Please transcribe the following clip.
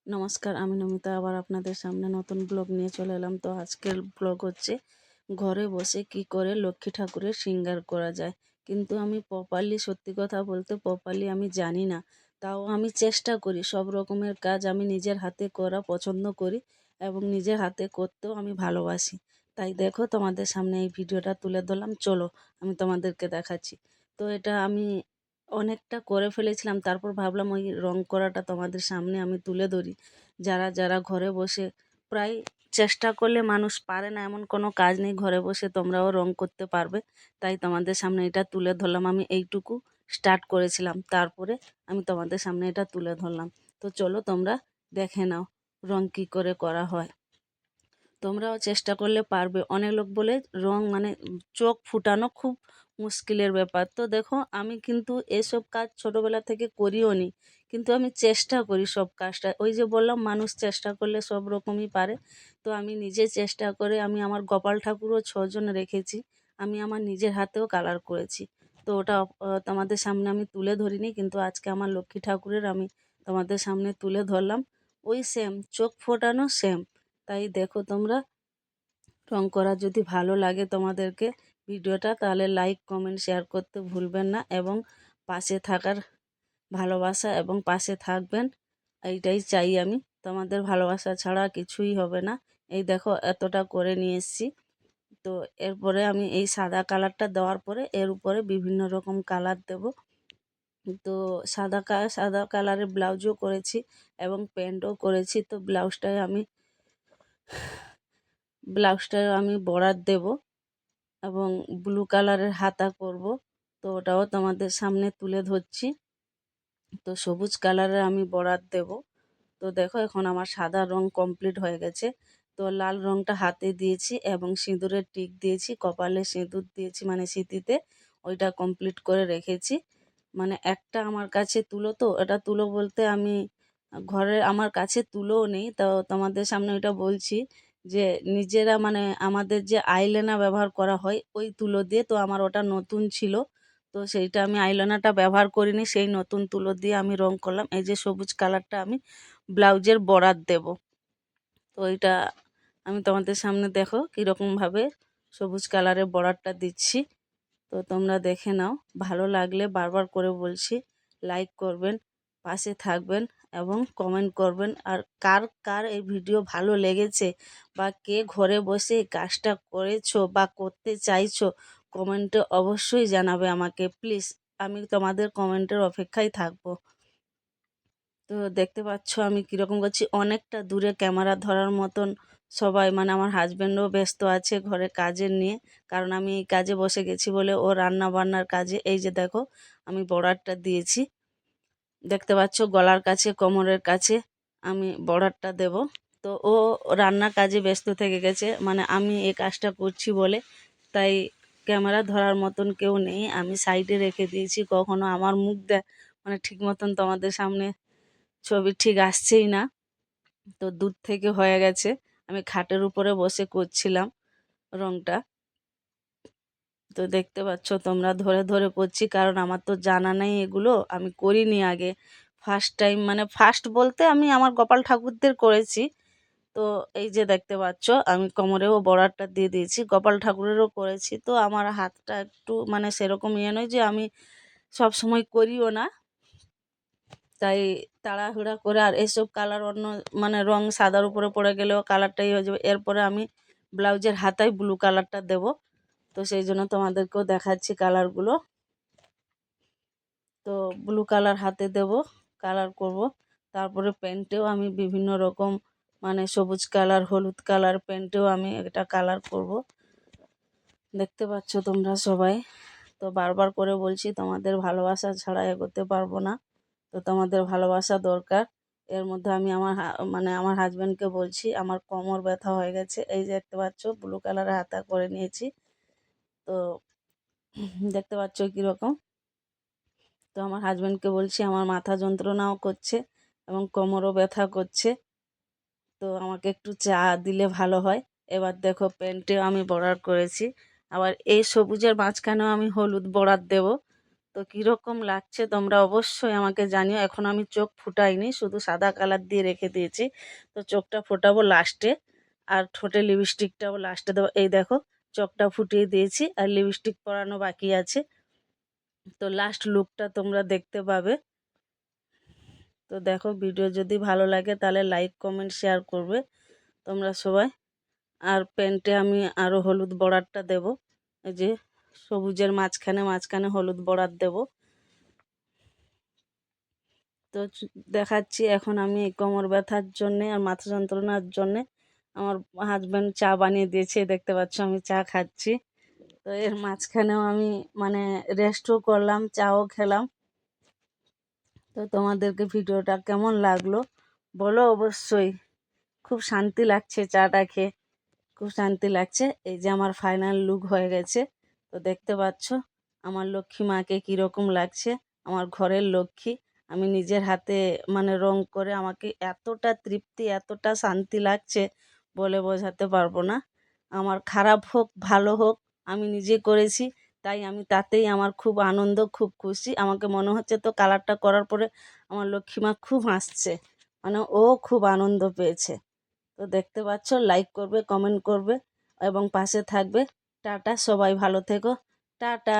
নমস্কার, আমি নমিতা আবার আপনাদের সামনে নতুন ব্লগ নিয়ে চলে এলাম। তো আজকের ব্লগ হচ্ছে ঘরে বসে কি করে লক্ষ্মী ঠাকুরের শৃঙ্গার করা যায়। কিন্তু আমি প্রপারলি, সত্যি কথা বলতে প্রপারলি আমি জানি না। তাও আমি চেষ্টা করি, সব রকমের কাজ আমি নিজের হাতে করা পছন্দ করি এবং নিজের হাতে করতেও আমি ভালোবাসি। তাই দেখো, তোমাদের সামনে এই ভিডিওটা তুলে ধরলাম। চলো আমি তোমাদেরকে দেখাচ্ছি। তো এটা আমি অনেকটা করে ফেলেছিলাম, তারপর ভাবলাম ওই রং করাটা তোমাদের সামনে আমি তুলে ধরি। যারা যারা ঘরে বসে, প্রায় চেষ্টা করলে মানুষ পারে না এমন কোনো কাজ নেই, ঘরে বসে তোমরাও রং করতে পারবে। তাই তোমাদের সামনে এটা তুলে ধরলাম। আমি এইটুকু স্টার্ট করেছিলাম, তারপরে আমি তোমাদের সামনে এটা তুলে ধরলাম। তো চলো তোমরা দেখে নাও রং কী করে করা হয়। তোমরাও চেষ্টা করলে পারবে। অনেক লোক বলে রং মানে চোখ ফুটানো খুব মুশকিলের ব্যাপার। তো দেখো, আমি কিন্তু এসব কাজ ছোটোবেলা থেকে করিও নি, কিন্তু আমি চেষ্টা করি সব কাজটা। ওই যে বললাম, মানুষ চেষ্টা করলে সব রকমই পারে। তো আমি নিজে চেষ্টা করে আমি আমার গোপাল ঠাকুরও 6জন রেখেছি। আমি আমার নিজের হাতেও কালার করেছি। তো ওটা তোমাদের সামনে আমি তুলে ধরিনি, কিন্তু আজকে আমার লক্ষ্মী ঠাকুরের আমি তোমাদের সামনে তুলে ধরলাম। ওই সেম চোখ ফোটানো সেম। তাই দেখো তোমরা, রং করা যদি ভালো লাগে তোমাদেরকে ভিডিওটা, তাহলে লাইক কমেন্ট শেয়ার করতে ভুলবেন না, এবং পাশে থাকার ভালোবাসা এবং পাশে থাকবেন, এইটাই চাই আমি। তোমাদের ভালোবাসা ছাড়া কিছুই হবে না। এই দেখো, এতটা করে নিয়ে এসেছি। তো এরপরে আমি এই সাদা কালারটা দেওয়ার পরে এর উপরে বিভিন্ন রকম কালার দেব। তো সাদা কালারের ব্লাউজও করেছি এবং প্যান্টও করেছি। তো ব্লাউজটায় আমি বর্ডার দেব এবং ব্লু কালারের হাতা করব। তো ওটাও তোমাদের সামনে তুলে ধরছি। তো সবুজ কালারের আমি বর্ডার দেব। তো দেখো, এখন আমার সাদা রং কমপ্লিট হয়ে গেছে। তো লাল রংটা হাতে দিয়েছি এবং সিঁদুরের টিক দিয়েছি, কপালে সিঁদুর দিয়েছি মানে সিঁথিতে। ওইটা কমপ্লিট করে রেখেছি। মানে একটা আমার কাছে তুলো, তো এটা তুলো বলতে আমি ঘরে আমার কাছে তুলোও নেই। তো তোমাদের সামনে ওইটা বলছি যে নিজেরা মানে আমাদের যে আইলাইনার ব্যবহার করা হয় ওই তুলো দিয়ে, তো আমার ওটা নতুন ছিল। তো সেইটা আমি আইলাইনারটা ব্যবহার করিনি, সেই নতুন তুলো দিয়ে আমি রং করলাম। এই যে সবুজ কালারটা আমি ব্লাউজের বর্ডার দেব। তো এটা আমি তোমাদের সামনে দেখো কীরকমভাবে সবুজ কালারের বর্ডারটা দিচ্ছি। তো তোমরা দেখে নাও। ভালো লাগলে বারবার করে বলছি, লাইক করবেন, পাশে থাকবেন এবং কমেন্ট করবেন। আর কার কার এই ভিডিও ভালো লেগেছে বা কে ঘরে বসে এই কাজটা করেছো বা করতে চাইছো, কমেন্টে অবশ্যই জানাবে আমাকে প্লিজ। আমি তোমাদের কমেন্টের অপেক্ষায় থাকবো। তো দেখতে পাচ্ছ আমি কীরকম করছি। অনেকটা দূরে ক্যামেরা ধরার মতন সবাই, মানে আমার হাজব্যান্ডও ব্যস্ত আছে ঘরে কাজের নিয়ে, কারণ আমি এই কাজে বসে গেছি বলে ও রান্না বান্নার কাজে। এই যে দেখো, আমি বর্ডারটা দিয়েছি, দেখতে পাচ্ছ গলার কাছে কোমরের কাছে আমি বর্ডারটা দেব। তো ও রান্নার কাজে ব্যস্ত থেকে গেছে, মানে আমি এই কাজটা করছি বলে। তাই ক্যামেরা ধরার মতন কেউ নেই, আমি সাইডে রেখে দিয়েছি। কখনো আমার মুখ মানে ঠিক মতন তোমাদের সামনে ছবি ঠিক আসছেই না। তো দূর থেকে হয়ে গেছে, আমি খাটের উপরে বসে করছিলাম রংটা। তো দেখতে পাচ্ছ তোমরা, ধরে ধরে করছি, কারণ আমার তো জানা নেই এগুলো, আমি করিনি আগে। ফার্স্ট টাইম, মানে ফার্স্ট বলতে আমি আমার গোপাল ঠাকুরদের করেছি। তো এই যে দেখতে পাচ্ছ আমি কোমরেও বর্ডারটা দিয়ে দিয়েছি, গোপাল ঠাকুরেরও করেছি। তো আমার হাতটা একটু মানে সেরকম ইয়ে নয় যে আমি সব সময় করিও না, তাই তাড়াহুড়া করে। আর এসব কালার অন্য মানে রং সাদার উপরে পড়ে গেলেও কালারটাই হয়ে যাবে। এরপরে আমি ব্লাউজের হাতায় ব্লু কালারটা দেব। তো সেই জন্য তোমাদেরকেও দেখাচ্ছি কালারগুলো। তো ব্লু কালার হাতে দেব, কালার করব। তারপরে প্যান্টেও আমি বিভিন্ন রকম মানে সবুজ কালার, হলুদ কালার প্যান্টেও আমি এটা কালার করব। দেখতে পাচ্ছ তোমরা সবাই। তো বারবার করে বলছি, তোমাদের ভালোবাসা ছাড়া এগোতে পারবো না। তো তোমাদের ভালোবাসা দরকার। এর মধ্যে আমি মানে আমার হাজব্যান্ডকে বলছি, আমার কোমর ব্যথা হয়ে গেছে। এই যে দেখতে পাচ্ছ ব্লু কালারের হাতা করে নিয়েছি। তো দেখতে পাচ্ছ কীরকম। তো আমার হাজব্যান্ডকে বলছি, আমার মাথা যন্ত্রণাও করছে এবং কোমরও ব্যথা করছে, তো আমাকে একটু চা দিলে ভালো হয়। এবার দেখো প্যান্টেও আমি বর্ডার করেছি, আবার এই সবুজের মাঝখানেও আমি হলুদ বর্ডার দেব। তো তো কীরকম লাগছে তোমরা অবশ্যই আমাকে জানিও। এখন আমি চোখ ফুটাইনি, শুধু সাদা কালার দিয়ে রেখে দিয়েছি। তো চোখটা ফোটাবো লাস্টে, আর ঠোঁটে লিপস্টিকটাও লাস্টে দেবো। এই দেখো চোখটা ফুটিয়ে দিয়েছি আর লিপস্টিক পরানো বাকি আছে। তো লাস্ট লুকটা তোমরা দেখতে পাবে। তো দেখো, ভিডিও যদি ভালো লাগে তাহলে লাইক কমেন্ট শেয়ার করবে তোমরা সবাই। আর প্যান্টে আমি আরও হলুদ বর্ডারটা দেব, এই যে সবুজের মাঝখানে মাঝখানে হলুদ বর্ডার দেব। তো দেখাচ্ছি এখন আমি এই কোমর ব্যথার জন্যে আর মাথা যন্ত্রণার জন্যে আমার হাজব্যান্ড চা বানিয়ে দিয়েছে, দেখতে পাচ্ছ আমি চা খাচ্ছি। তো এর মাঝখানেও আমি মানে রেস্টও করলাম, চাও খেলাম। তো তোমাদেরকে ভিডিওটা কেমন লাগলো বলো অবশ্যই। খুব শান্তি লাগছে চাটা খেয়ে, খুব শান্তি লাগছে। এই যে আমার ফাইনাল লুক হয়ে গেছে। তো দেখতে পাচ্ছ আমার লক্ষ্মী মাকে কীরকম লাগছে, আমার ঘরের লক্ষ্মী। আমি নিজের হাতে মানে রং করে আমাকে এতটা তৃপ্তি এতটা শান্তি লাগছে বলে বোঝাতে পারবো না। আমার খারাপ হোক ভালো হোক আমি নিজে করেছি, তাই আমি তাতেই আমার খুব আনন্দ, খুব খুশি। আমাকে মনে হচ্ছে তো কালারটা করার পরে আমার লক্ষ্মী মা খুব হাসছে, মানে ও খুব আনন্দ পেয়েছে। তো দেখতে পাচ্ছ, লাইক করবে কমেন্ট করবে এবং পাশে থাকবে। টাটা, সবাই ভালো থেকো, টাটা।